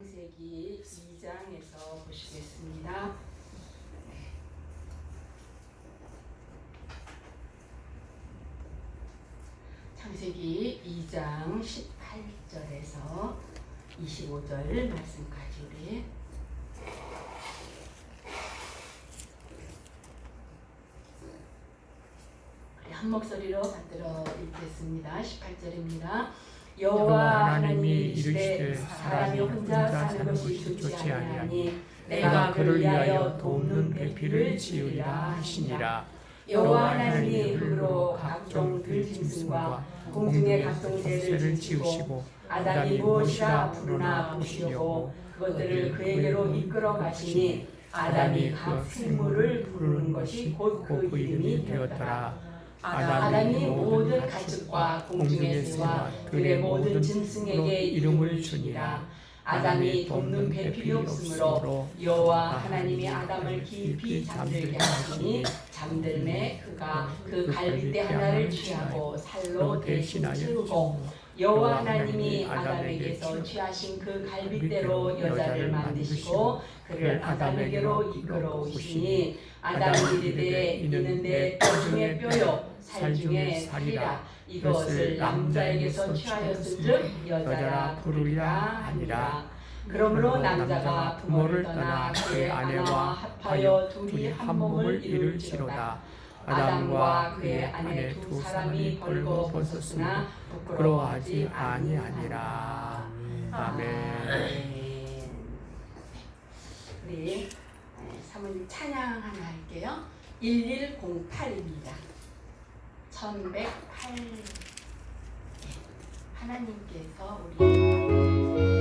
창세기 2장에서 보시겠습니다. 창세기 2장 18절에서 25절 말씀까지 우리 한 목소리로 받들어 읽겠습니다. 18절입니다. 여호와 하나님이 이르시되 사람이 혼자 사는 것이 좋지 아니하니 내가 그를 위하여 돕는 배필을 지으리라 하시니라. 여호와 하나님이 흙으로 각종 들짐승과 공중의 각종 새를 지으시고 아담이 무엇이라 부르나 보시려고 그것들을 그에게로 이끌어 가시니 아담이 각 생물을 부르는 것이 곧 그 이름이 되었더라. 아담이 모든 가축과 공중의 새와 들의 모든 짐승에게 이름을 주니라. 아담이 돕는 배필이 없으므로 여호와 하나님이 아담을 깊이 잠들게 하시니 잠들매 그가 그 갈빗대 하나를 취하고 살로 대신 채우고 여호와 하나님이 아담에게서 취하신 그 갈빗대로 여자를 만드시고 그를 아담에게로 이끌어 오시니 아담이 이르되 이는 내 뼈 중에 뼈요 살 중에 살이라. 이것을 남자에게서 취하였은즉 여자라 부르리라 하니라. 그러므로 남자가 부모를 떠나 그의 아내와 합하여 둘이 한 몸을 이룰지로다. 아담과 그의 아내 두 사람이 벌거벗었으나 부끄러워하지 아니하니라. 아멘. 우리 사모님 찬양 하나 할게요. 1108입니다. 1108. 하나님께서 우리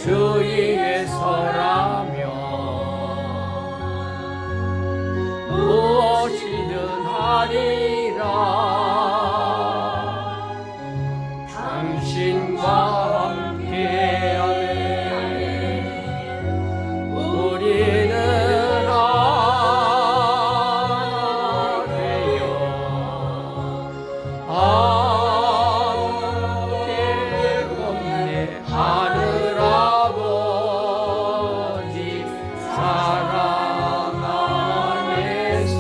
주위에 서라면 무엇이든 하리라. 당신과 함께하네. 우리는 하나 되어 함께 걷네. 하늘 아버지 사랑 안에서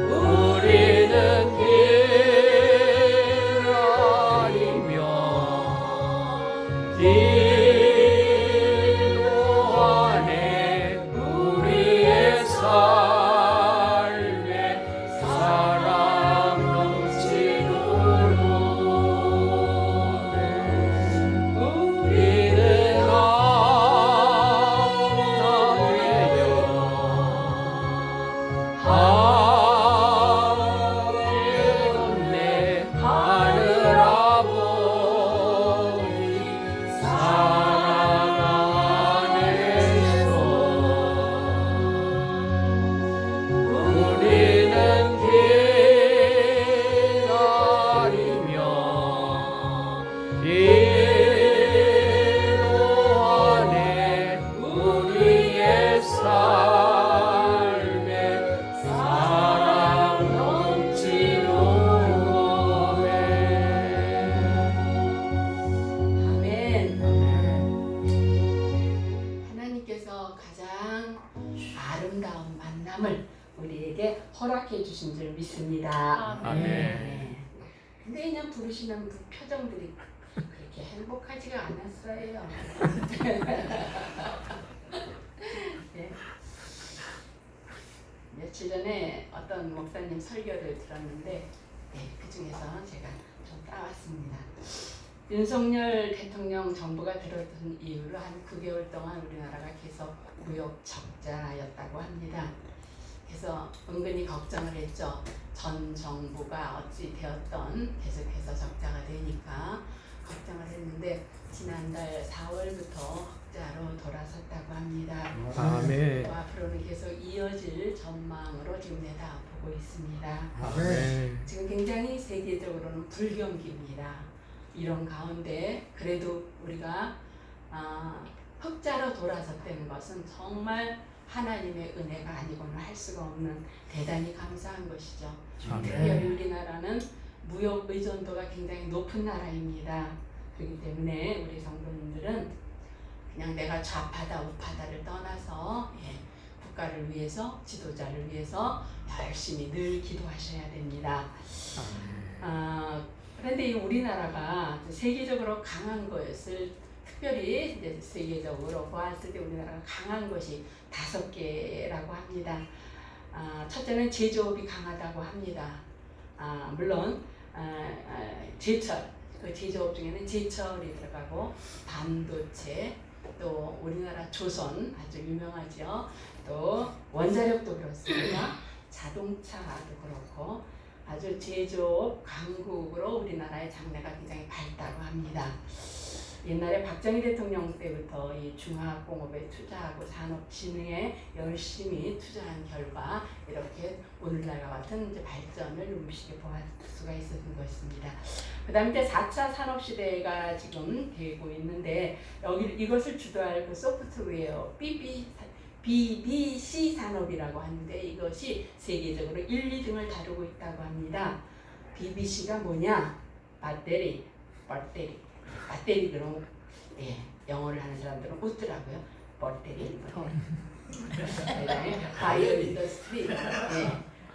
우리는 길 아리며 기도하네. 우리의 삶에 사랑 넘치도록 우리는 하나 되어 함께 걷네. 하늘 아버지 사랑 안에서 우리는 길 아리며 기도하네. 우리의 삶에 사랑 넘치도록 아멘. 하나님께서 가장 아름다운 만남을 우리에게 허락해 주신 줄 믿습니다. 아멘. 네. 근데 그냥 부르시는 그 표정들이 그렇게 행복하지가 않았어요. 네. 며칠 전에 어떤 목사님 설교를 들었는데 그 중에서 제가 좀 따왔습니다. 윤석열 대통령 정부가 들어선 이후로 한 9개월 동안 우리나라가 계속 무역 적자였다고 합니다. 그래서 은근히 걱정을 했죠. 전 정부가 어찌 되었던 계속해서 적자가 되니까 걱정을 했는데 지난달 4월부터 흑자로 돌아섰다고 합니다. 아멘. 또 앞으로는 계속 이어질 전망으로 지금 내다보고 있습니다. 아멘. 지금 굉장히 세계적으로는 불경기입니다. 이런 가운데 그래도 우리가 흑자로 돌아섰다는 것은 정말 하나님의 은혜가 아니고는 할 수가 없는 대단히 감사한 것이죠. 특별히 우리나라는 무역 의존도가 굉장히 높은 나라입니다. 그렇기 때문에 우리 성도님들은 그냥 내가 좌파다 우파다를 떠나서 국가를 위해서 지도자를 위해서 열심히 늘 기도하셔야 됩니다. 그런데 이 우리나라가 세계적으로 강한 것을 특별히 이제 세계적으로 보았을 때 우리나라가 강한 것이 5개라고 합니다. 첫째는 제조업이 강하다고 합니다. 물론 제철, 그 제조업 중에는 제철이 들어가고 반도체, 또 우리나라 조선 아주 유명하죠. 또 원자력도 그렇습니다. 자동차도 그렇고 아주 제조업 강국으로 우리나라의 장래가 굉장히 밝다고 합니다. 옛날에 박정희 대통령 때부터 이 중화공업에 투자하고 산업진흥에 열심히 투자한 결과 이렇게 오늘날과 같은 이제 발전을 눈부시게 보할 수가 있었던 것입니다. 그 다음에 이제 4차 산업시대가 지금 되고 있는데 이것을 주도할 그 소프트웨어 BBC 산업이라고 하는데 이것이 세계적으로 1, 2등을 다루고 있다고 합니다. BBC가 뭐냐? 배터리. 그럼 영어를 하는 사람들은 웃더라고요. 배터리. 그다음에 바이오 인더스트리.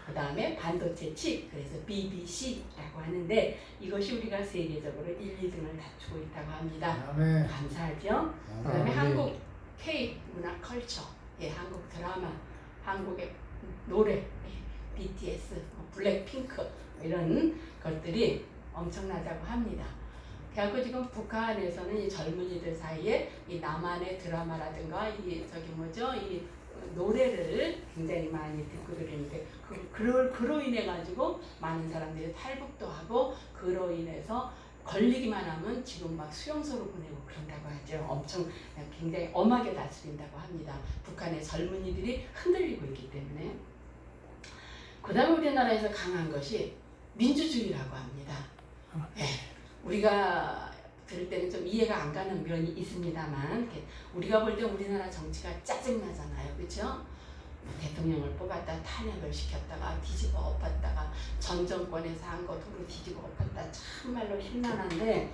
그다음에 반도체 칩. 그래서 BBC라고 하는데 이것이 우리가 세계적으로 1, 2등을 다투고 있다고 합니다. 아멘. 감사하죠. 그다음에 한국 K 문화 컬처. 한국 드라마, 한국의 노래, BTS, 블랙핑크 이런 것들이 엄청나다고 합니다. 그래갖고 지금 북한에서는 이 젊은이들 사이에 이 남한의 드라마라든가 이 노래를 굉장히 많이 듣고 그러는데 그로 인해 가지고 많은 사람들이 탈북도 하고 그로 인해서 걸리기만 하면 지금 막 수용소로 보내고 그런다고 하죠. 엄청 굉장히 엄하게 다스린다고 합니다. 북한의 젊은이들이 흔들리고 있기 때문에. 그 다음에 우리나라에서 강한 것이 민주주의라고 합니다. 네, 우리가 들을 때는 좀 이해가 안 가는 면이 있습니다만 우리가 볼 때 우리나라 정치가 짜증나잖아요. 그렇죠? 대통령을 뽑았다 탄핵을 시켰다가 뒤집어 엎었다가 전 정권에서 한 거 도로 뒤집어 엎었다 참말로 힘나는데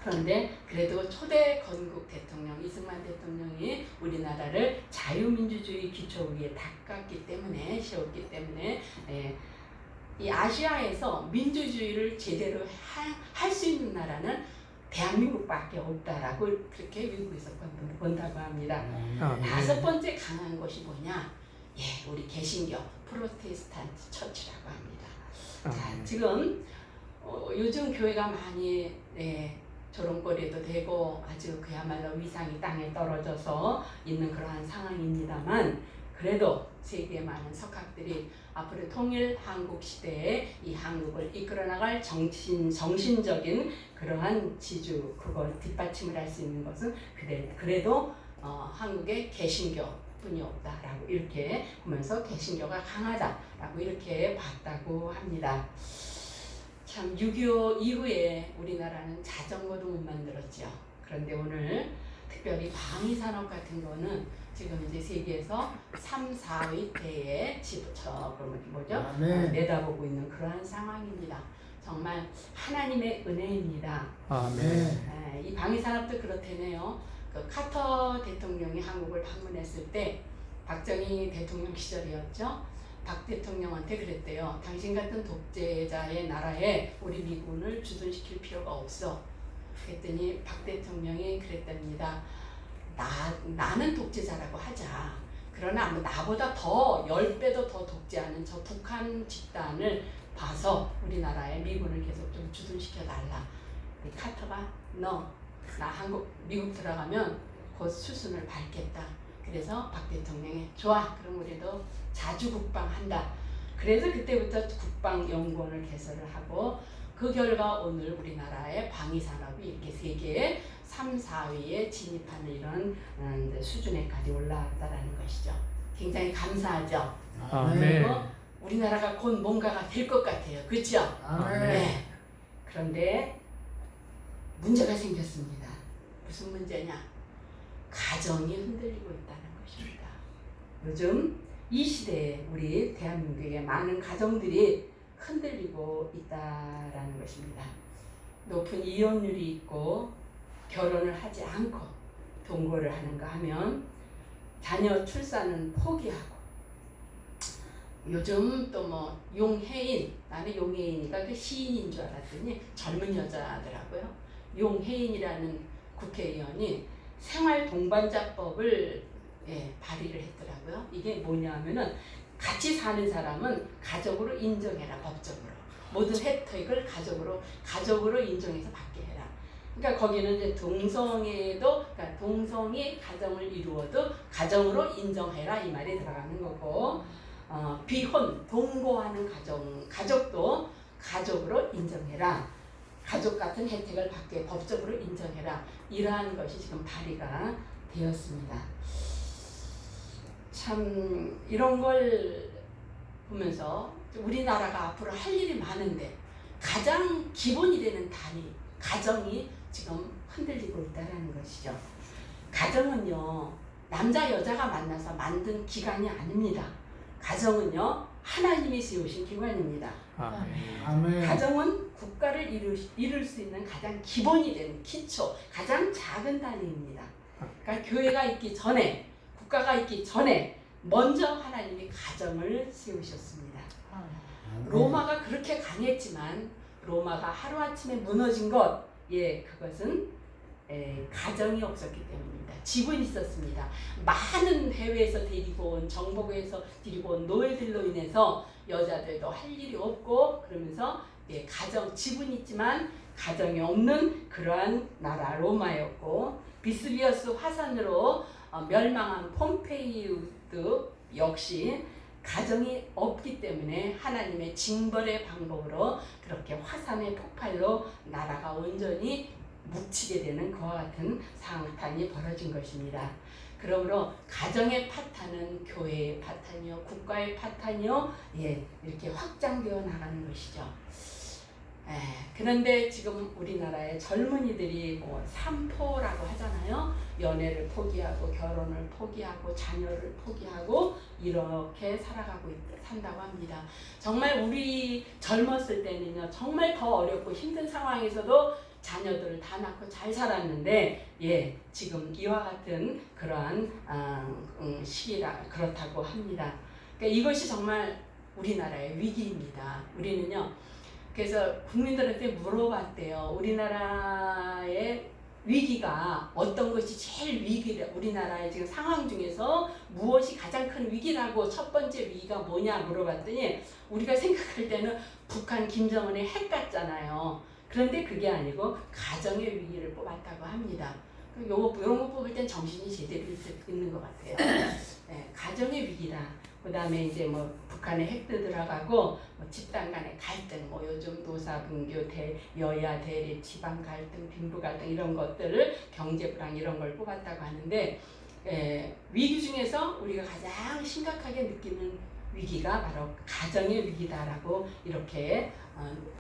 그런데 그래도 초대 건국 대통령 이승만 대통령이 우리나라를 자유민주주의 기초 위에 닦았기 때문에 세웠기 때문에 이 아시아에서 민주주의를 제대로 할 수 있는 나라는 대한민국밖에 없다라고 그렇게 미국에서 본다고 합니다. 다섯 번째 강한 것이 뭐냐? 예, 우리 개신교 프로테스탄트 처치라고 합니다. 자, 지금 요즘 교회가 많이 조롱거리도 되고 아주 그야말로 위상이 땅에 떨어져서 있는 그러한 상황입니다만 그래도 세계의 많은 석학들이 앞으로 통일 한국 시대에 이 한국을 이끌어 나갈 정신적인 그러한 지주 그걸 뒷받침을 할 수 있는 것은 그래도 한국의 개신교뿐이 없다라고 이렇게 보면서 개신교가 강하다라고 이렇게 봤다고 합니다. 참 6.25 이후에 우리나라는 자전거도 못 만들었죠. 그런데 오늘 특별히 방위산업 같은 거는 지금 이제 세계에서 3, 4위대에 내다보고 있는 그러한 상황입니다. 정말 하나님의 은혜입니다. 아멘. 이 방위산업도 그렇다네요. 그 카터 대통령이 한국을 방문했을 때 박정희 대통령 시절이었죠. 박 대통령한테 그랬대요. 당신 같은 독재자의 나라에 우리 미군을 주둔시킬 필요가 없어. 그랬더니 박 대통령이 그랬답니다. 나는 독재자라고 하자. 그러나 나보다 더 10배도 더 독재하는 저 북한 집단을 봐서 우리나라에 미군을 계속 좀 주둔시켜달라. 카터가 나 미국 들어가면 곧 수순을 밟겠다. 그래서 박 대통령이 좋아. 그럼 우리도 자주 국방한다. 그래서 그때부터 국방연구원을 개설을 하고 그 결과 오늘 우리나라의 방위산업이 이렇게 세계의 3, 4위에 진입하는 이런 수준에까지 올라왔다라는 것이죠. 굉장히 감사하죠. 그리고 우리나라가 곧 뭔가가 될 것 같아요. 그렇죠? 네. 그런데 문제가 생겼습니다. 무슨 문제냐? 가정이 흔들리고 있다는 것입니다. 요즘 이 시대에 우리 대한민국의 많은 가정들이 흔들리고 있다라는 것입니다. 높은 이혼율이 있고 결혼을 하지 않고 동거를 하는가 하면 자녀 출산은 포기하고 요즘 또 뭐 용혜인 나는 용혜인이가 그 시인인 줄 알았더니 젊은 여자더라고요. 용혜인이라는 국회의원이 생활 동반자법을 발의를 했더라고요. 이게 뭐냐면은 같이 사는 사람은 가족으로 인정해라. 법적으로 모든 혜택을 가족으로 인정해서 받게 해라. 그러니까 거기는 이제 그러니까 동성이 가정을 이루어도 가정으로 인정해라 이 말이 들어가는 거고 비혼 동거하는 가족도 가족으로 인정해라. 가족 같은 혜택을 받게 법적으로 인정해라. 이러한 것이 지금 발의가 되었습니다. 참 이런 걸 보면서 우리나라가 앞으로 할 일이 많은데 가장 기본이 되는 단위, 가정이 지금 흔들리고 있다는 것이죠. 가정은요, 남자 여자가 만나서 만든 기관이 아닙니다. 가정은요, 하나님이 세우신 기관입니다. 아멘. 가정은 국가를 이룰 수 있는 가장 기본이 되는 기초, 가장 작은 단위입니다. 그러니까 교회가 있기 전에, 국가가 있기 전에 먼저 하나님이 가정을 세우셨습니다. 로마가 그렇게 강했지만 로마가 하루아침에 무너진 것, 그것은 가정이 없었기 때문입니다. 집은 있었습니다. 많은 해외에서 데리고 온, 정복에서 데리고 온 노예들로 인해서 여자들도 할 일이 없고 그러면서 집은 있지만 가정이 없는 그러한 나라 로마였고 비스비어스 화산으로 멸망한 폼페이우도 역시 가정이 없기 때문에 하나님의 징벌의 방법으로 그렇게 화산의 폭발로 나라가 온전히 묵히게 되는 그와 같은 상황이 벌어진 것입니다. 그러므로 가정의 파탄은 교회의 파탄이요, 국가의 파탄이요, 이렇게 확장되어 나가는 것이죠. 그런데 지금 우리나라의 젊은이들이 뭐 삼포라고 하잖아요. 연애를 포기하고 결혼을 포기하고 자녀를 포기하고 이렇게 산다고 합니다. 정말 우리 젊었을 때는요, 정말 더 어렵고 힘든 상황에서도 자녀들을 다 낳고 잘 살았는데, 지금 이와 같은 그러한 시기라 그렇다고 합니다. 그러니까 이것이 정말 우리나라의 위기입니다. 우리는요, 그래서 국민들한테 물어봤대요. 우리나라의 위기가 어떤 것이 제일 위기래? 우리나라의 지금 상황 중에서 무엇이 가장 큰 위기라고 첫 번째 위기가 뭐냐 물어봤더니 우리가 생각할 때는 북한 김정은의 핵 같잖아요. 그런데 그게 아니고 가정의 위기를 뽑았다고 합니다. 이런 거 뽑을 땐 정신이 제대로 있는 것 같아요. 가정의 위기다. 그 다음에 이제 뭐 북한의 핵도 들어가고 뭐 집단 간의 갈등, 뭐 요즘 노사분교, 여야 대립, 지방 갈등, 빈부 갈등 이런 것들을 경제 불황 이런 걸 뽑았다고 하는데, 위기 중에서 우리가 가장 심각하게 느끼는 위기가 바로 가정의 위기다라고 이렇게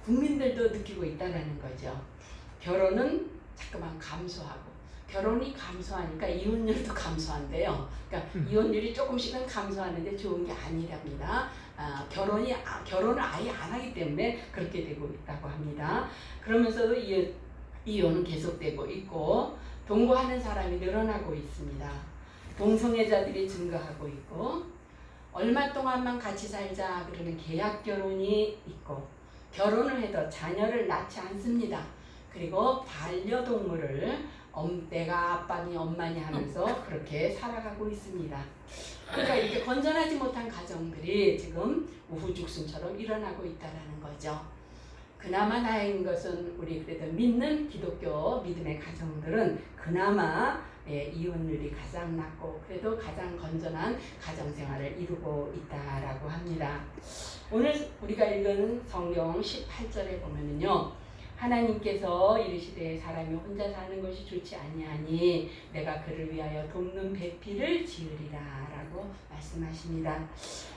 국민들도 느끼고 있다는 거죠. 결혼은 자꾸만 감소하고, 결혼이 감소하니까 이혼율도 감소한대요. 그러니까 이혼율이 조금씩은 감소하는데 좋은 게 아니랍니다. 결혼을 아예 안 하기 때문에 그렇게 되고 있다고 합니다. 그러면서도 이혼은 계속되고 있고, 동거하는 사람이 늘어나고 있습니다. 동성애자들이 증가하고 있고, 얼마 동안만 같이 살자 그러는 계약 결혼이 있고, 결혼을 해도 자녀를 낳지 않습니다. 그리고 반려동물을 내가 아빠니 엄마니 하면서 그렇게 살아가고 있습니다. 그러니까 이렇게 건전하지 못한 가정들이 지금 우후죽순처럼 일어나고 있다는 거죠. 그나마 다행인 것은 우리 그래도 믿는 기독교 믿음의 가정들은 그나마 이혼율이 가장 낮고 그래도 가장 건전한 가정생활을 이루고 있다라고 합니다. 오늘 우리가 읽은 성경 18절에 보면은요, 하나님께서 이르시되 사람이 혼자 사는 것이 좋지 아니하니 내가 그를 위하여 돕는 배필을 지으리라 라고 말씀하십니다.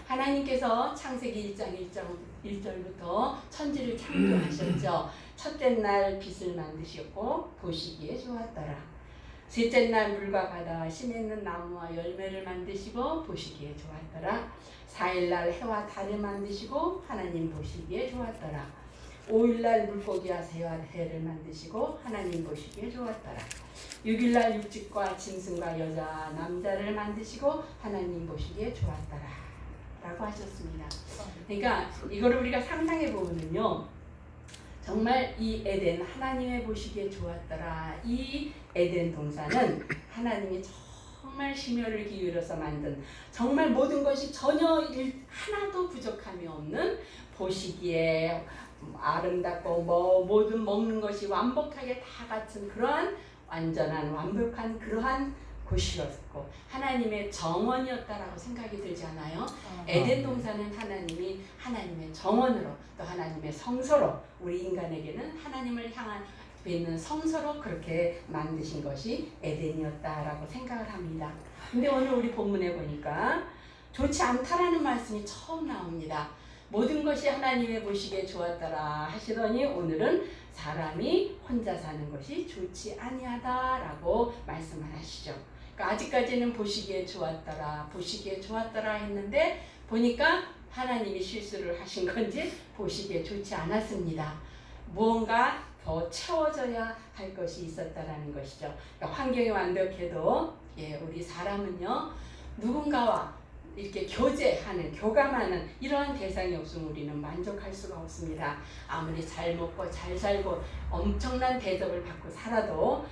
하나님께서 창세기 1장 1절부터 천지를 창조하셨죠. 첫째 날 빛을 만드셨고 보시기에 좋았더라. 셋째 날 물과 바다와 심에 있는 나무와 열매를 만드시고 보시기에 좋았더라. 4일 날 해와 달을 만드시고 하나님 보시기에 좋았더라. 5일날 물고기와 새와 해를 만드시고 하나님 보시기에 좋았더라. 6일날 육직과 짐승과 여자 남자를 만드시고 하나님 보시기에 좋았더라 라고 하셨습니다. 그러니까 이거를 우리가 상상해 보면요, 정말 이 에덴, 하나님의 보시기에 좋았더라, 이 에덴 동산은 하나님이 정말 심혈을 기울여서 만든, 정말 모든 것이 전혀 하나도 부족함이 없는, 보시기에 아름답고 모든 먹는 것이 완벽하게 다 갖춘 그러한 완전한 완벽한 그러한 곳이었고 하나님의 정원이었다라고 생각이 들지 않아요? 에덴 동산은 하나님이 하나님의 정원으로, 또 하나님의 성소로, 우리 인간에게는 하나님을 향한 있는 성소로 그렇게 만드신 것이 에덴이었다라고 생각을 합니다. 근데 오늘 우리 본문에 보니까 좋지 않다라는 말씀이 처음 나옵니다. 모든 것이 하나님의 보시기에 좋았더라 하시더니 오늘은 사람이 혼자 사는 것이 좋지 아니하다라고 말씀을 하시죠. 그러니까 아직까지는 보시기에 좋았더라, 보시기에 좋았더라 했는데 보니까 하나님이 실수를 하신 건지 보시기에 좋지 않았습니다. 무언가 더 채워져야 할 것이 있었다라는 것이죠. 그러니까 환경이 완벽해도 우리 사람은요, 누군가와 이렇게 교감하는 이러한 대상이 없으면 우리는 만족할 수가 없습니다. 아무리 잘 먹고 잘 살고 엄청난 대접을 받고 살아도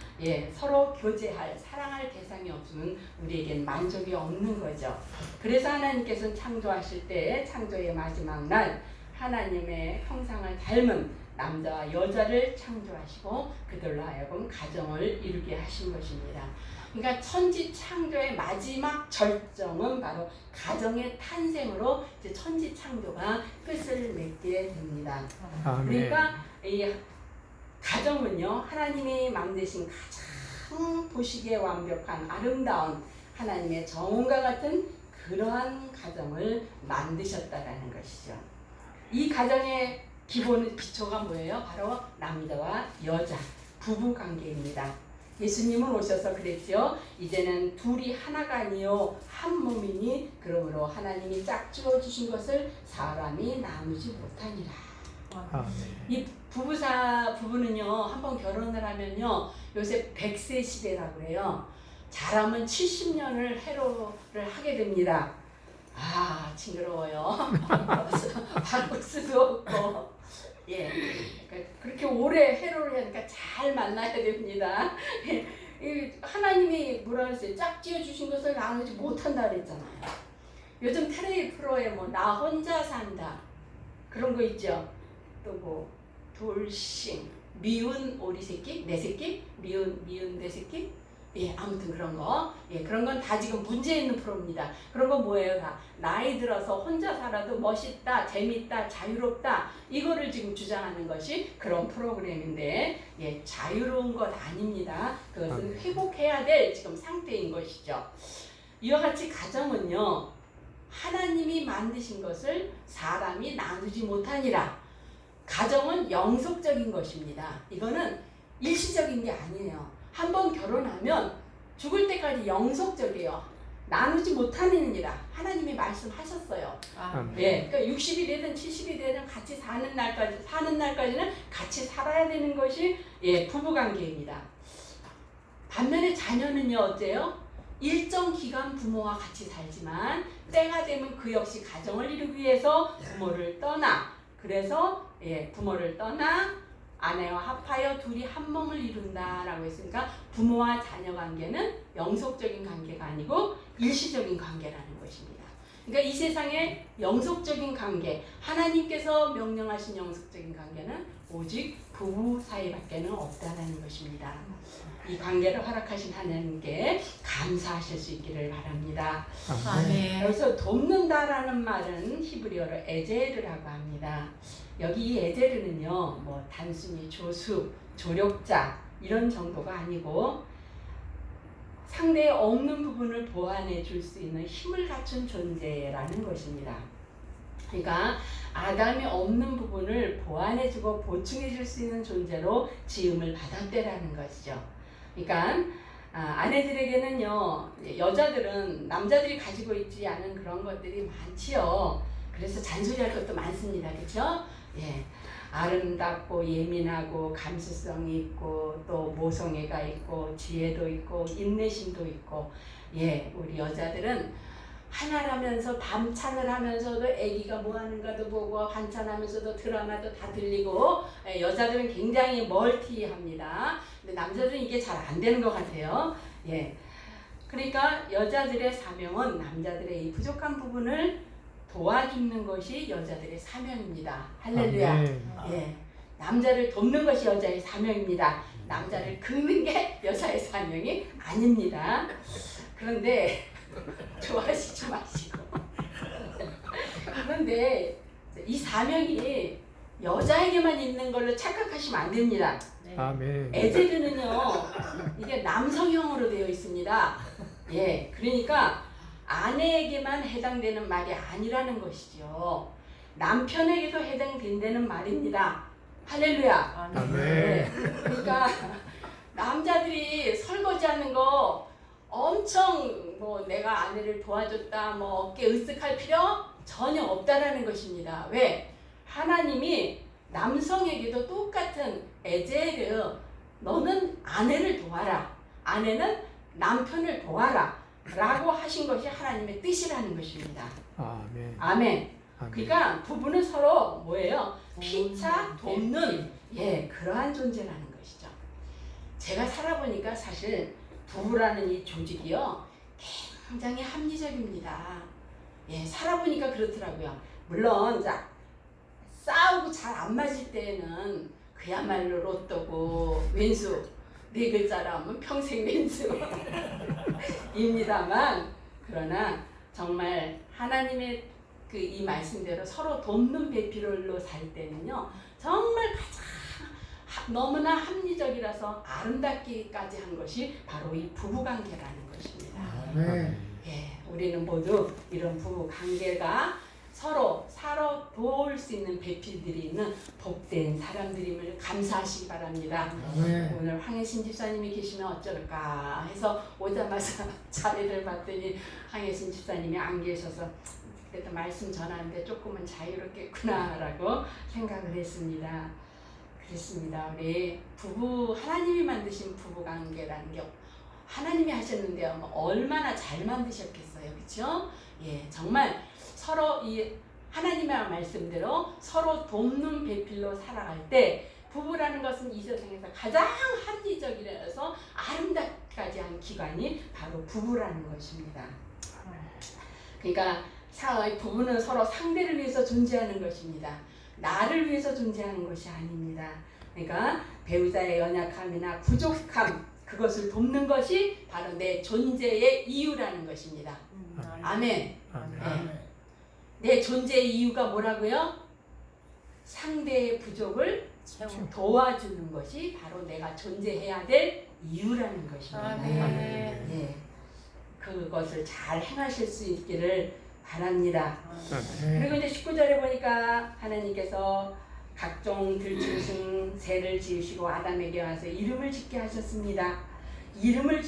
서로 교제할, 사랑할 대상이 없으면 우리에겐 만족이 없는 거죠. 그래서 하나님께서는 창조하실 때 창조의 마지막 날 하나님의 형상을 닮은 남자와 여자를 창조하시고 그들로 하여금 가정을 이루게 하신 것입니다. 그러니까 천지 창조의 마지막 절정은 바로 가정의 탄생으로 이제 천지 창조가 끝을 맺게 됩니다. 아멘. 그러니까 이 가정은요, 하나님이 만드신 가장 보시기에 완벽한 아름다운 하나님의 정원과 같은 그러한 가정을 만드셨다라는 것이죠. 이 가정의 기본 기초가 뭐예요? 바로 남자와 여자 부부 관계입니다. 예수님은 오셔서 그랬죠. 이제는 둘이 하나가 아니요 한 몸이니 그러므로 하나님이 짝지어 주신 것을 사람이 나누지 못하니라. 아멘. 이 부부는요 한번 결혼을 하면요 요새 100세 시대라고 그래요. 잘하면 70년을 해로를 하게 됩니다. 아 징그러워요. 바꿀 수도 없고. 예, 그렇게 오래 해로를 하니까 잘 만나야 됩니다. 하나님이 뭐라 그랬어요? 짝지어 주신 것을 나누지 못한다 그랬잖아요. 요즘 텔레비 프로에 뭐 나 혼자 산다 그런 거 있죠. 또 뭐 돌싱, 미운 오리 새끼, 내 새끼, 미운 내 새끼. 예, 아무튼 그런 거. 예, 그런 건 다 지금 문제 있는 프로입니다. 그런 건 뭐예요? 다 나이 들어서 혼자 살아도 멋있다, 재밌다, 자유롭다. 이거를 지금 주장하는 것이 그런 프로그램인데, 예, 자유로운 것 아닙니다. 그것은 회복해야 될 지금 상태인 것이죠. 이와 같이 가정은요, 하나님이 만드신 것을 사람이 나누지 못하니라. 가정은 영속적인 것입니다. 이거는 일시적인 게 아니에요. 한번 결혼하면 죽을 때까지 영속적이에요. 나누지 못하느니라. 하나님이 말씀하셨어요. 예, 그러니까 60이 되든 70이 되든 같이 사는 날까지는 같이 살아야 되는 것이 예, 부부관계입니다. 반면에 자녀는요 어때요? 일정 기간 부모와 같이 살지만 때가 되면 그 역시 가정을 이루기 위해서 부모를 떠나 그래서 예, 부모를 떠나 아내와 합하여 둘이 한 몸을 이룬다라고 했으니까 부모와 자녀 관계는 영속적인 관계가 아니고 일시적인 관계라는 것입니다. 그러니까 이 세상에 영속적인 관계, 하나님께서 명령하신 영속적인 관계는 오직 부부 사이밖에는 없다는 것입니다. 이 관계를 허락하신 하나님께 감사하실 수 있기를 바랍니다. 아멘. 여기서 돕는다라는 말은 히브리어로 에제르라고 합니다. 여기 이 에제르는요, 뭐 단순히 조수, 조력자 이런 정도가 아니고 상대의 없는 부분을 보완해 줄 수 있는 힘을 갖춘 존재라는 것입니다. 그러니까 아담이 없는 부분을 보완해주고 보충해줄 수 있는 존재로 지음을 받았대라는 것이죠. 그러니까 아내들에게는요, 여자들은 남자들이 가지고 있지 않은 그런 것들이 많지요. 그래서 잔소리할 것도 많습니다. 그렇죠? 예, 아름답고 예민하고 감수성이 있고 또 모성애가 있고 지혜도 있고 인내심도 있고 예, 우리 여자들은 하나라면서 밤찬을 하면서도 아기가 뭐 하는가도 보고 반찬하면서도 드라마도 다 들리고 예, 여자들은 굉장히 멀티합니다. 근데 남자들은 이게 잘 안 되는 것 같아요. 예, 그러니까 여자들의 사명은 남자들의 이 부족한 부분을 도와주는 것이 여자들의 사명입니다. 할렐루야. 예, 남자를 돕는 것이 여자의 사명입니다. 남자를 긁는 게 여자의 사명이 아닙니다. 그런데 좋아하시지 마시고. 그런데 이 사명이 여자에게만 있는 걸로 착각하시면 안 됩니다. 아멘. 에제르는요, 이게 남성형으로 되어 있습니다. 예, 그러니까 아내에게만 해당되는 말이 아니라는 것이죠. 남편에게도 해당된다는 말입니다. 할렐루야. 아멘. 네, 그러니까 남자들이 설거지하는 거 엄청 뭐 내가 아내를 도와줬다 뭐 어깨 으쓱할 필요 전혀 없다라는 것입니다. 왜? 하나님이 남성에게도 똑같은 에제르 너는 아내를 도와라. 아내는 남편을 도와라. 라고 하신 것이 하나님의 뜻이라는 것입니다. 아멘. 아멘. 아멘. 그러니까 부부는 서로 뭐예요? 피차 돕는 예, 그러한 존재라는 것이죠. 제가 살아보니까 사실 부부라는 이 조직이요 굉장히 합리적입니다. 예, 살아보니까 그렇더라고요. 물론 자 싸우고 잘 안 맞을 때는 그야말로 로또고 왼수 네 글자라 하면 평생 왼수입니다만 그러나 정말 하나님의 그 이 말씀대로 서로 돕는 배필로 살 때는요 정말 가장 너무나 합리적이라서 아름답기까지 한 것이 바로 이 부부관계라는 것입니다. 아멘. 예, 우리는 모두 이런 부부관계가 서로 도울 수 있는 배필들이 있는 복된 사람들임을 감사하시기 바랍니다. 아멘. 오늘 황혜신 집사님이 계시면 어쩔까 해서 오자마자 자리를 봤더니 황혜신 집사님이 안 계셔서 그래도 말씀 전하는데 조금은 자유롭겠구나라고 생각을 했습니다. 그렇습니다. 우리 부부 하나님이 만드신 부부관계라는 게 하나님이 하셨는데 얼마나 잘 만드셨겠어요, 그렇죠? 예, 정말 서로 이 하나님의 말씀대로 서로 돕는 배필로 살아갈 때 부부라는 것은 이 세상에서 가장 합리적이라서 아름답까지 한 기관이 바로 부부라는 것입니다. 그러니까 부부는 서로 상대를 위해서 존재하는 것입니다. 나를 위해서 존재하는 것이 아닙니다. 그러니까 배우자의 연약함이나 부족함 그것을 돕는 것이 바로 내 존재의 이유라는 것입니다. 아멘. 아멘. 아멘. 내 존재의 이유가 뭐라고요? 상대의 부족을 도와주는 것이 바로 내가 존재해야 될 이유라는 것입니다. 아멘. 예, 그것을 잘 행하실 수 있기를 바랍니다. 그리고 이제 19절에 보니까 하나님께서 각종 들짐승 새를 지으시고 아담에게 와서 이름을 짓게 하셨습니다. 이름을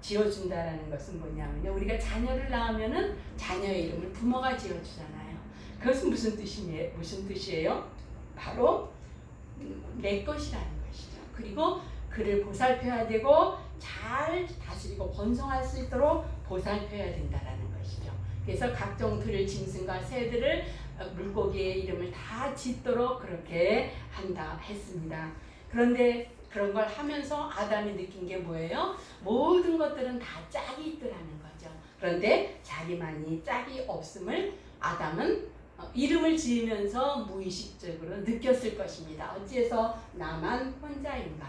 지어준다라는 것은 뭐냐면요, 우리가 자녀를 낳으면은 자녀의 이름을 부모가 지어주잖아요. 그것은 무슨 뜻이에요? 바로 내 것이라는 것이죠. 그리고 그를 보살펴야 되고 잘 다스리고 번성할 수 있도록 보살펴야 된다라는 것이죠. 그래서 각종 들을 짐승과 새들을 물고기의 이름을 다 짓도록 그렇게 했습니다. 그런데 그런 걸 하면서 아담이 느낀 게 뭐예요? 모든 것들은 다 짝이 있더라는 거죠. 그런데 자기만이 짝이 없음을 아담은 이름을 지으면서 무의식적으로 느꼈을 것입니다. 어찌해서 나만 혼자인가?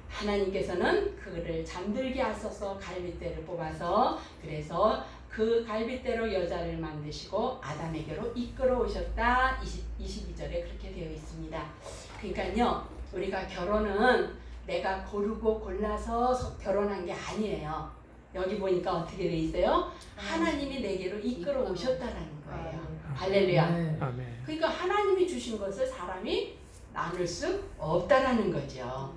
하나님께서는 그를 잠들게 하셔서 갈빗대를 뽑아서 그래서 그 갈빗대로 여자를 만드시고 아담에게로 이끌어 오셨다. 22절에 그렇게 되어 있습니다. 그러니까요, 우리가 결혼은 내가 고르고 골라서 결혼한 게 아니에요. 여기 보니까 어떻게 돼 있어요? 하나님이 내게로 이끌어 오셨다라는 거예요. 할렐루야. 아멘. 그러니까 하나님이 주신 것을 사람이 나눌 수 없다라는 거죠.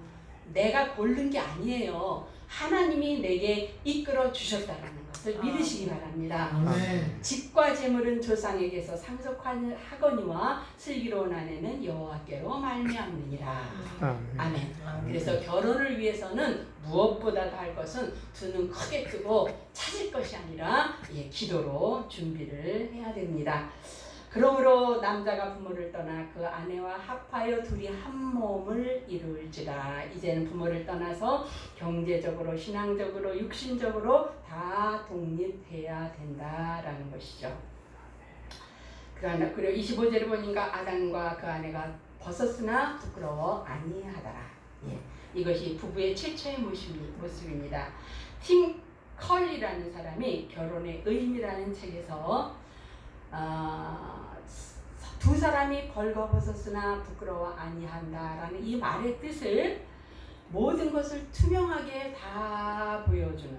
내가 고른 게 아니에요. 하나님이 내게 이끌어 주셨다라는 것을 믿으시기 바랍니다. 아멘. 집과 재물은 조상에게서 상속하거니와 슬기로운 아내는 여호와께로 말미암느니라. 아멘. 그래서 결혼을 위해서는 무엇보다도 할 것은 두 눈 크게 뜨고 찾을 것이 아니라 기도로 준비를 해야 됩니다. 그러므로 남자가 부모를 떠나 그 아내와 합하여 둘이 한 몸을 이룰지라. 이제는 부모를 떠나서 경제적으로, 신앙적으로, 육신적으로 다 독립해야 된다라는 것이죠. 그리고 25절에 보니까 아담과 그 아내가 벗었으나 부끄러워 아니하더라. 이것이 부부의 최초의 모습입니다. 팀 컬리라는 사람이 결혼의 의미라는 책에서 두 사람이 벌거벗었으나 부끄러워 아니한다라는 이 말의 뜻을 모든 것을 투명하게 다 보여주는,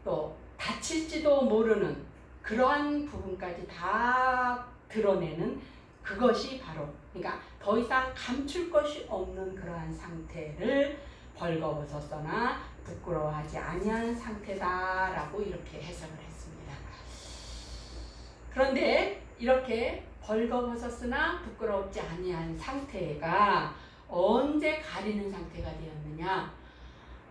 또 다칠지도 모르는 그러한 부분까지 다 드러내는 그것이 바로, 그러니까 더 이상 감출 것이 없는 그러한 상태를 벌거벗었으나 부끄러워하지 아니한 상태다라고 이렇게 해석을 했습니다. 그런데 이렇게 벌거벗었으나 부끄럽지 아니한 상태가 언제 가리는 상태가 되었느냐?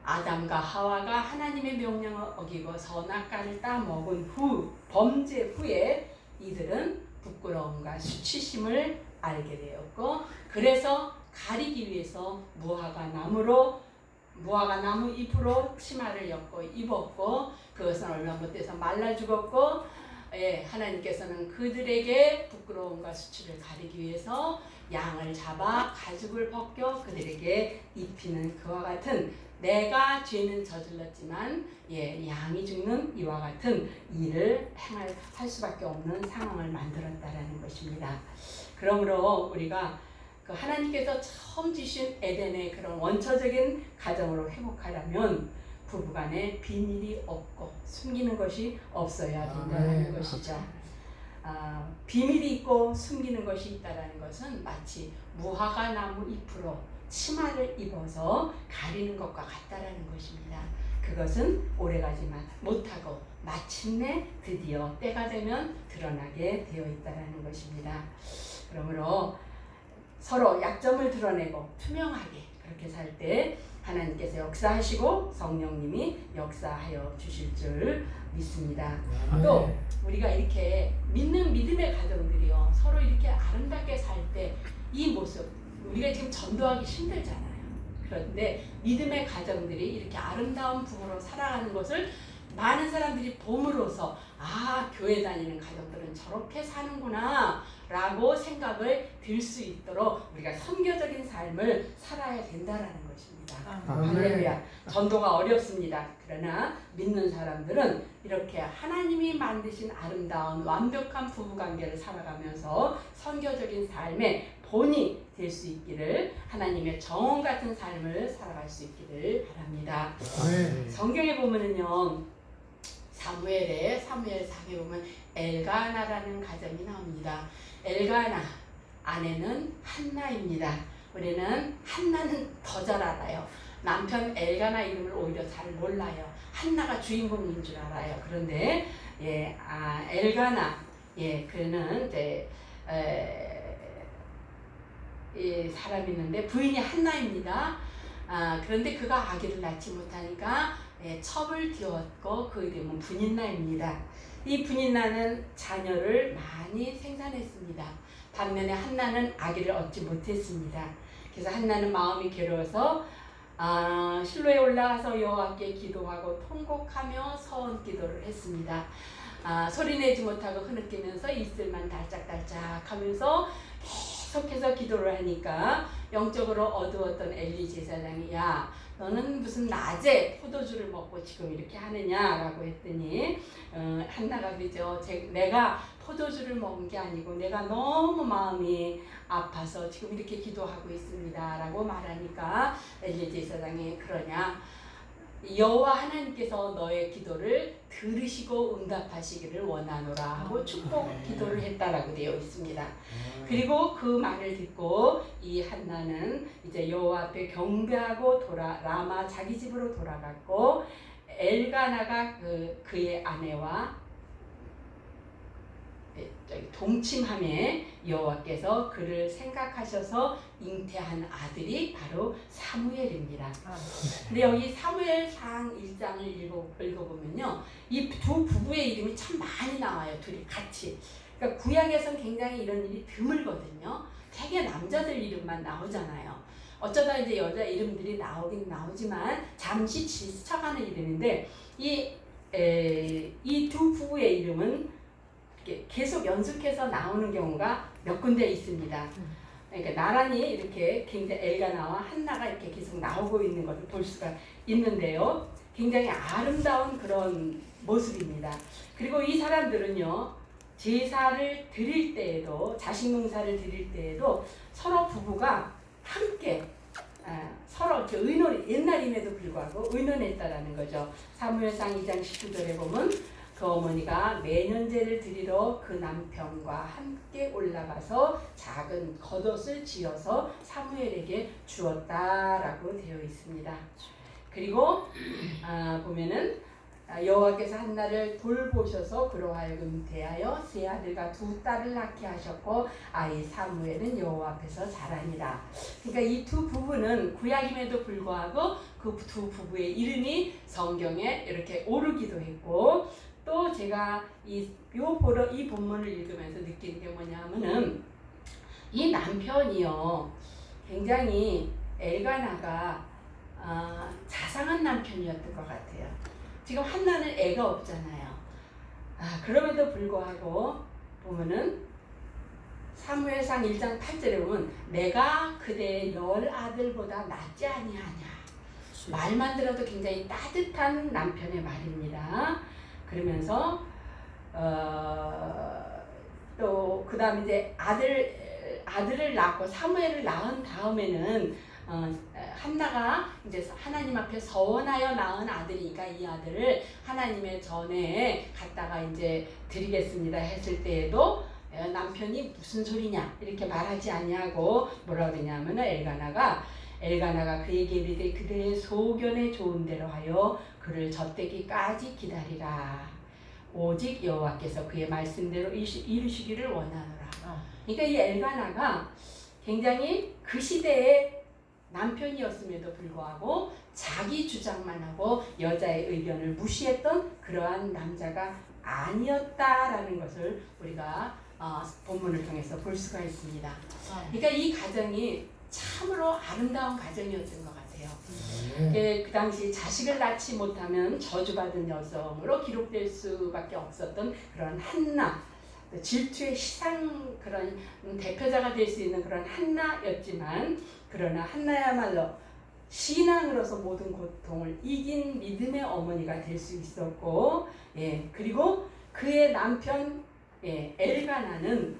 아담과 하와가 하나님의 명령을 어기고 선악과를 따먹은 후, 범죄 후에 이들은 부끄러움과 수치심을 알게 되었고, 그래서 가리기 위해서 무화과 나무 잎으로 치마를 엮고 입었고, 그것은 얼마 못 돼서 말라 죽었고, 하나님께서는 그들에게 부끄러움과 수치를 가리기 위해서 양을 잡아 가죽을 벗겨 그들에게 입히는 그와 같은, 내가 죄는 저질렀지만 양이 죽는 이와 같은 일을 할 수밖에 없는 상황을 만들었다라는 것입니다. 그러므로 우리가 그 하나님께서 처음 주신 에덴의 그런 원초적인 가정으로 회복하려면 부부간에 비밀이 없고 숨기는 것이 없어야 된다는 것이죠. 비밀이 있고 숨기는 것이 있다는 것은 마치 무화과 나무 잎으로 치마를 입어서 가리는 것과 같다라는 것입니다. 그것은 오래가지 못하고 마침내 드디어 때가 되면 드러나게 되어 있다는 것입니다. 그러므로 서로 약점을 드러내고 투명하게 그렇게 살 때 하나님께서 역사하시고 성령님이 역사하여 주실 줄 믿습니다. 또 우리가 이렇게 믿는 믿음의 가정들이요, 서로 이렇게 아름답게 살 때 이 모습, 우리가 지금 전도하기 힘들잖아요. 그런데 믿음의 가정들이 이렇게 아름다운 부부로 살아가는 것을 많은 사람들이 봄으로써 교회 다니는 가정들은 저렇게 사는구나 라고 생각을 들 수 있도록 우리가 선교적인 삶을 살아야 된다라는 것입니다. 할렐루야. 전도가 어렵습니다. 그러나 믿는 사람들은 이렇게 하나님이 만드신 아름다운 완벽한 부부관계를 살아가면서 선교적인 삶의 본이 될 수 있기를, 하나님의 정원 같은 삶을 살아갈 수 있기를 바랍니다. 성경에 보면은요, 사무엘 4기에 보면 엘가나라는 가정이 나옵니다. 엘가나 아내는 한나입니다. 우리는 한나는 더 잘 알아요. 남편 엘가나 이름을 오히려 잘 몰라요. 한나가 주인공인 줄 알아요. 그런데 엘가나 그는 이제 사람이 있는데 부인이 한나입니다. 그런데 그가 아기를 낳지 못하니까 첩을 띄웠고 그 이름은 분인나입니다. 이 분인나는 자녀를 많이 생산했습니다. 반면에 한나는 아기를 얻지 못했습니다. 그래서 한나는 마음이 괴로워서 실로에 올라가서 여호와께 기도하고 통곡하며 서원 기도를 했습니다. 소리내지 못하고 흐느끼면서 입술만 달짝달짝 하면서 계속해서 기도를 하니까 영적으로 어두웠던 엘리 제사장이 너는 무슨 낮에 포도주를 먹고 지금 이렇게 하느냐라고 했더니 한나가 그러죠. 내가 포도주를 먹은 게 아니고 내가 너무 마음이 아파서 지금 이렇게 기도하고 있습니다 라고 말하니까 엘리 제사장이 그러냐, 여호와 하나님께서 너의 기도를 들으시고 응답하시기를 원하노라 하고 축복 기도를 했다라고 되어 있습니다. 그리고 그 말을 듣고 이 한나는 이제 여호와 앞에 경배하고 라마 자기 집으로 돌아갔고, 엘가나가 그의 아내와 동침함에 여호와께서 그를 생각하셔서 잉태한 아들이 바로 사무엘입니다. 근데 여기 사무엘상 1장을 읽어보면요, 이 두 부부의 이름이 참 많이 나와요. 둘이 같이. 그러니까 구약에선 굉장히 이런 일이 드물거든요. 되게 남자들 이름만 나오잖아요. 어쩌다 이제 여자 이름들이 나오긴 나오지만 잠시 지쳐가는 이름인데 이 두 부부의 이름은 계속 연속해서 나오는 경우가 몇 군데 있습니다. 그러니까 나란히 이렇게 굉장히 엘가나와 한나가 이렇게 계속 나오고 있는 것을 볼 수가 있는데요. 굉장히 아름다운 그런 모습입니다. 그리고 이 사람들은요, 제사를 드릴 때에도, 자식 농사를 드릴 때에도 서로 부부가 함께 서로 이렇게 옛날임에도 불구하고 의논했다라는 거죠. 사무엘상 2장 19절에 보면 그 어머니가 매년제를 드리러 그 남편과 함께 올라가서 작은 겉옷을 지어서 사무엘에게 주었다라고 되어 있습니다. 그리고 보면은 여호와께서 한나를 돌보셔서 그로 하여금 대하여 세 아들과 두 딸을 낳게 하셨고 아이 사무엘은 여호와 앞에서 자라니라. 그러니까 이 두 부부는 구약임에도 불구하고 그 두 부부의 이름이 성경에 이렇게 오르기도 했고, 또 제가 이 본문을 읽으면서 느낀 게 뭐냐면은 이 남편이요, 굉장히 엘가나가 자상한 남편이었던 것 같아요. 지금 한나는 애가 없잖아요. 그럼에도 불구하고 보면은 사무엘상 1장 8절에 보면 내가 그대의 10아들보다 낫지 아니하냐. 말만 들어도 굉장히 따뜻한 남편의 말입니다. 그러면서 또 그다음 이제 아들을 낳고 사무엘을 낳은 다음에는 한나가 이제 하나님 앞에 서원하여 낳은 아들이니까 이 아들을 하나님의 전에 갖다가 이제 드리겠습니다 했을 때에도 남편이 무슨 소리냐 이렇게 말하지 아니하고 뭐라 그러냐면 엘가나가 그에게 이르되 그대의 소견에 좋은 대로 하여 그를 젖되기까지 기다리라. 오직 여호와께서 그의 말씀대로 이루시기를 원하노라. 그러니까 이 엘가나가 굉장히 그 시대의 남편이었음에도 불구하고 자기 주장만 하고 여자의 의견을 무시했던 그러한 남자가 아니었다라는 것을 우리가 본문을 통해서 볼 수가 있습니다. 그러니까 이 가정이 참으로 아름다운 가정이었던 것 같아요. 그 당시 자식을 낳지 못하면 저주받은 여성으로 기록될 수밖에 없었던 그런 한나, 질투의 시상 그런 대표자가 될 수 있는 그런 한나였지만, 그러나 한나야말로 신앙으로서 모든 고통을 이긴 믿음의 어머니가 될 수 있었고, 그리고 그의 남편 엘가나는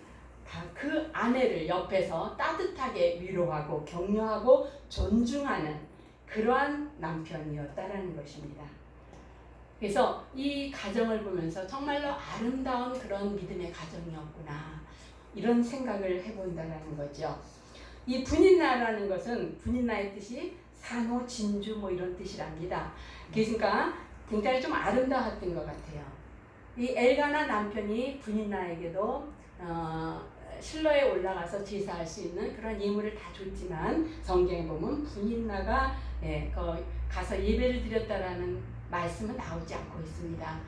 그 아내를 옆에서 따뜻하게 위로하고 격려하고 존중하는 그러한 남편이었다라는 것입니다. 그래서 이 가정을 보면서 정말로 아름다운 그런 믿음의 가정이었구나 이런 생각을 해본다라는 거죠. 이 분인나라는 것은 분인나의 뜻이 산호, 진주 뭐 이런 뜻이랍니다. 그러니까 굉장히 좀 아름다웠던 것 같아요. 이 엘가나 남편이 분인나에게도 실로에 올라가서 제사할 수 있는 그런 예물을 다 줬지만 성경에 보면 분인나가 가서 예배를 드렸다라는 말씀은 나오지 않고 있습니다.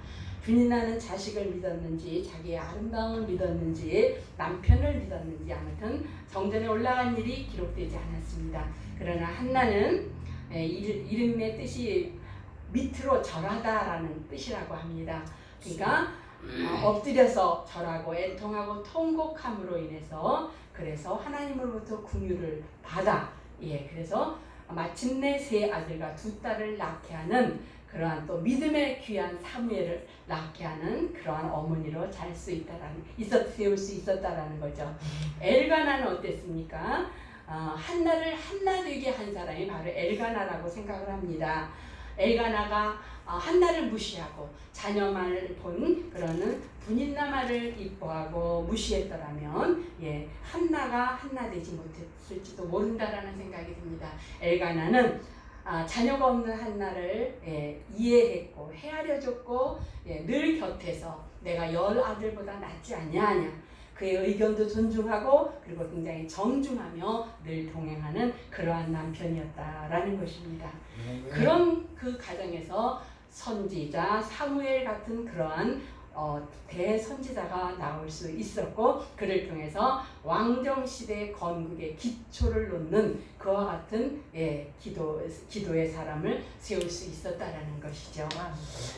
분인나는 자식을 믿었는지 자기의 아름다움을 믿었는지 남편을 믿었는지 아무튼 성전에 올라간 일이 기록되지 않았습니다. 그러나 한나는 이름의 뜻이 밑으로 절하다라는 뜻이라고 합니다. 그러니까 엎드려서 절하고 애통하고 통곡함으로 인해서 그래서 하나님으로부터 긍휼을 받아 그래서 마침내 세 아들과 두 딸을 낳게 하는 그러한 또 믿음의 귀한 사무엘을 낳게 하는 그러한 어머니로 잘 수 세울 수 있었다라는 거죠. 엘가나는 어땠습니까? 한나를 한나 되게 한 사람이 바로 엘가나라고 생각을 합니다. 엘가나가 한나를 무시하고 자녀만을 본 그러는 분인나 말을 이뻐하고 무시했더라면 한나가 한나 되지 못했을지도 모른다라는 생각이 듭니다. 엘가나는 자녀가 없는 한나를 이해했고 헤아려줬고 늘 곁에서 내가 10아들보다 낫지 아니하냐 그의 의견도 존중하고 그리고 굉장히 정중하며 늘 동행하는 그러한 남편이었다라는 것입니다. 그런 그 가정에서 선지자 사무엘 같은 그러한 대선지자가 나올 수 있었고 그를 통해서 왕정시대 건국의 기초를 놓는 그와 같은 기도의 사람을 세울 수 있었다라는 것이죠.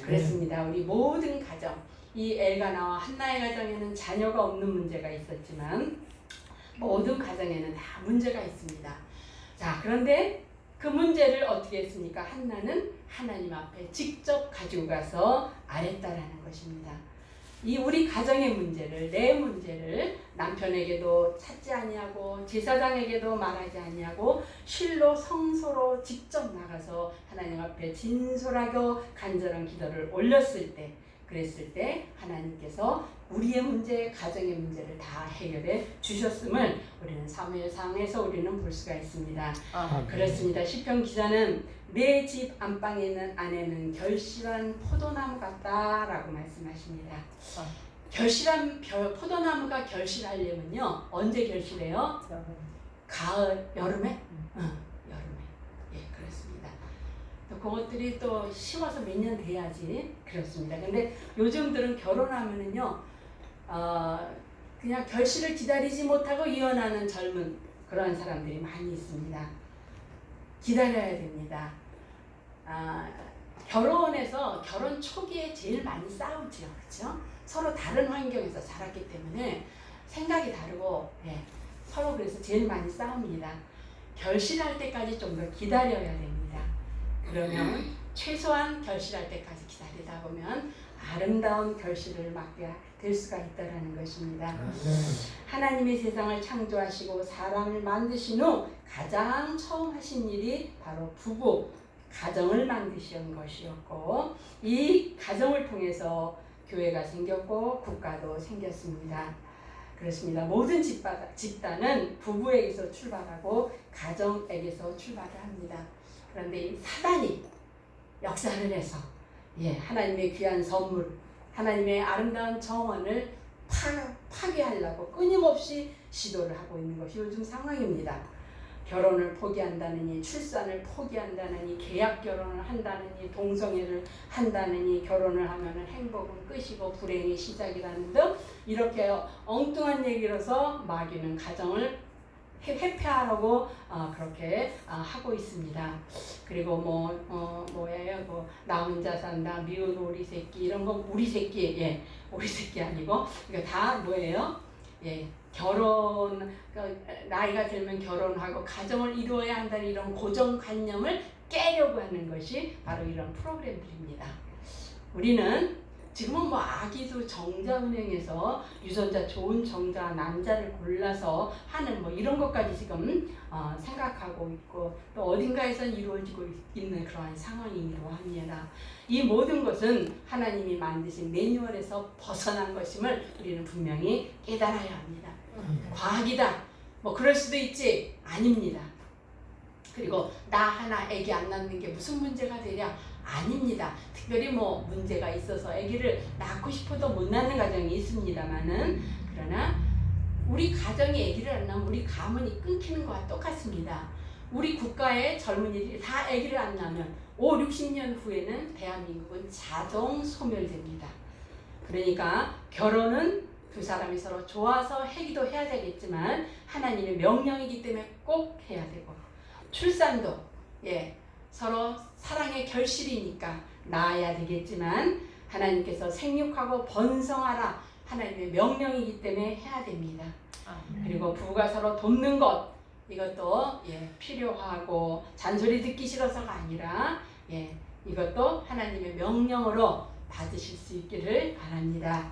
그렇습니다. 우리 모든 가정 이 엘가나와 한나의 가정에는 자녀가 없는 문제가 있었지만 모든 가정에는 다 문제가 있습니다. 자, 그런데 그 문제를 어떻게 했습니까? 한나는 하나님 앞에 직접 가지고 가서 아랬다라는 것입니다. 이 우리 가정의 문제를 내 문제를 남편에게도 찾지 아니하고 제사장에게도 말하지 아니하고 실로 성소로 직접 나가서 하나님 앞에 진솔하고 간절한 기도를 올렸을 때 그랬을 때 하나님께서 우리의 문제, 가정의 문제를 다 해결해 주셨음을 우리는 사무엘상에서 우리는 볼 수가 있습니다. 그렇습니다. 시편 기자는 내 집 안방에 있는 아내는 결실한 포도나무 같다라고 말씀하십니다. 결실한 포도나무가 결실하려면요 언제 결실해요? 가을, 여름에? 여름에. 그렇습니다. 그것들이 또 심어서 몇 년 돼야지 그렇습니다. 근데 요즘들은 결혼하면은요 그냥 결실을 기다리지 못하고 이혼하는 젊은 그런 사람들이 많이 있습니다. 기다려야 됩니다. 결혼해서 결혼 초기에 제일 많이 싸우죠. 그렇죠? 서로 다른 환경에서 자랐기 때문에 생각이 다르고 서로 그래서 제일 많이 싸웁니다. 결실할 때까지 좀 더 기다려야 됩니다. 그러면 최소한 결실할 때까지 기다리다 보면 아름다운 결실을 맞게 될 수가 있다는 것입니다. 하나님이 세상을 창조하시고 사람을 만드신 후 가장 처음 하신 일이 바로 부부, 가정을 만드신 것이었고 이 가정을 통해서 교회가 생겼고 국가도 생겼습니다. 그렇습니다. 모든 집단은 부부에게서 출발하고 가정에게서 출발을 합니다. 그런데 이 사단이 역사를 해서 하나님의 귀한 선물, 하나님의 아름다운 정원을 파괴하려고 끊임없이 시도를 하고 있는 것이 요즘 상황입니다. 결혼을 포기한다느니, 출산을 포기한다느니, 계약 결혼을 한다느니, 동성애를 한다느니, 결혼을 하면 행복은 끝이고 불행의 시작이라는 등 이렇게 엉뚱한 얘기로서 마귀는 가정을 회피하라고 그렇게 하고 있습니다. 그리고 나 혼자 산다, 미운 우리 새끼 이런 거 우리 새끼 우리 새끼 아니고 이거 다 뭐예요? 결혼 나이가 들면 결혼하고 가정을 이루어야 한다는 이런 고정관념을 깨려고 하는 것이 바로 이런 프로그램들입니다. 우리는 지금은 아기도 정자은행에서 유전자 좋은 정자 남자를 골라서 하는 이런 것까지 지금 생각하고 있고 또 어딘가에선 이루어지고 있는 그러한 상황이기도 합니다. 이 모든 것은 하나님이 만드신 매뉴얼에서 벗어난 것임을 우리는 분명히 깨달아야 합니다. 과학이다. 그럴 수도 있지. 아닙니다. 그리고 나 하나 애기 안 낳는 게 무슨 문제가 되랴? 아닙니다. 특별히 문제가 있어서 아기를 낳고 싶어도 못 낳는 가정이 있습니다만은 그러나 우리 가정이 아기를 안 낳으면 우리 가문이 끊기는 것과 똑같습니다. 우리 국가의 젊은이들이 다 아기를 안 낳으면 60년 후에는 대한민국은 자동 소멸됩니다. 그러니까 결혼은 두 사람이 서로 좋아서 하기도 해야 되겠지만 하나님의 명령이기 때문에 꼭 해야 되고 출산도 서로 사랑의 결실이니까 낳아야 되겠지만 하나님께서 생육하고 번성하라 하나님의 명령이기 때문에 해야 됩니다. 그리고 부부가 서로 돕는 것 이것도 필요하고 잔소리 듣기 싫어서가 아니라 이것도 하나님의 명령으로 받으실 수 있기를 바랍니다.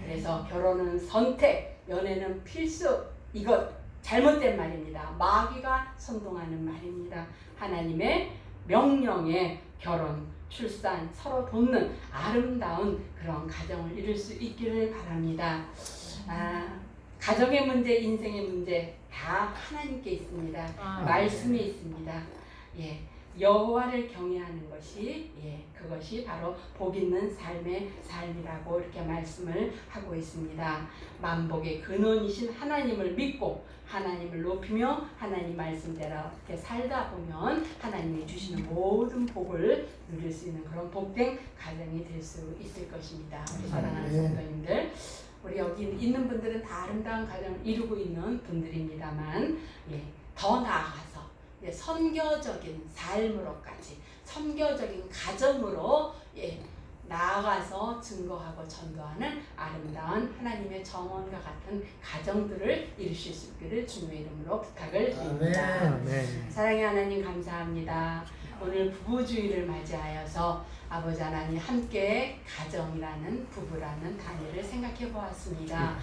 그래서 결혼은 선택, 연애는 필수. 이것 잘못된 말입니다. 마귀가 선동하는 말입니다. 하나님의 명령에 결혼, 출산, 서로 돕는 아름다운 그런 가정을 이룰 수 있기를 바랍니다. 가정의 문제, 인생의 문제 다 하나님께 있습니다. 말씀에 있습니다. 여호와를 경외하는 것이 그것이 바로 복 있는 삶의 삶이라고 이렇게 말씀을 하고 있습니다. 만복의 근원이신 하나님을 믿고 하나님을 높이며 하나님 말씀대로 이렇게 살다 보면 하나님이 주시는 모든 복을 누릴 수 있는 그런 복된 가정이 될 수 있을 것입니다. 우리 사랑하는 성도님들, 우리 여기 있는 분들은 다 아름다운 가정을 이루고 있는 분들입니다만 더 나아가서 선교적인 삶으로까지 선교적인 가정으로 나아가서 증거하고 전도하는 아름다운 하나님의 정원과 같은 가정들을 이루실 수 있기를 주님의 이름으로 부탁을 드립니다. 아멘. 사랑의 하나님 감사합니다. 오늘 부부주의를 맞이하여서 아버지 하나님 함께 가정이라는 부부라는 단위를 생각해 보았습니다.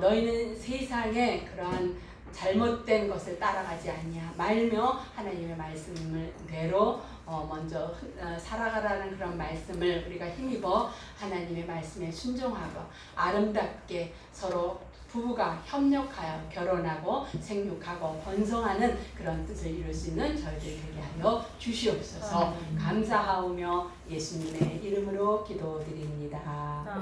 너희는 세상에 그러한 잘못된 것을 따라가지 아니하 말며 하나님의 말씀대로 먼저 살아가라는 그런 말씀을 우리가 힘입어 하나님의 말씀에 순종하고 아름답게 서로 부부가 협력하여 결혼하고 생육하고 번성하는 그런 뜻을 이룰 수 있는 저희들 되게 하여 주시옵소서. 감사하오며 예수님의 이름으로 기도드립니다.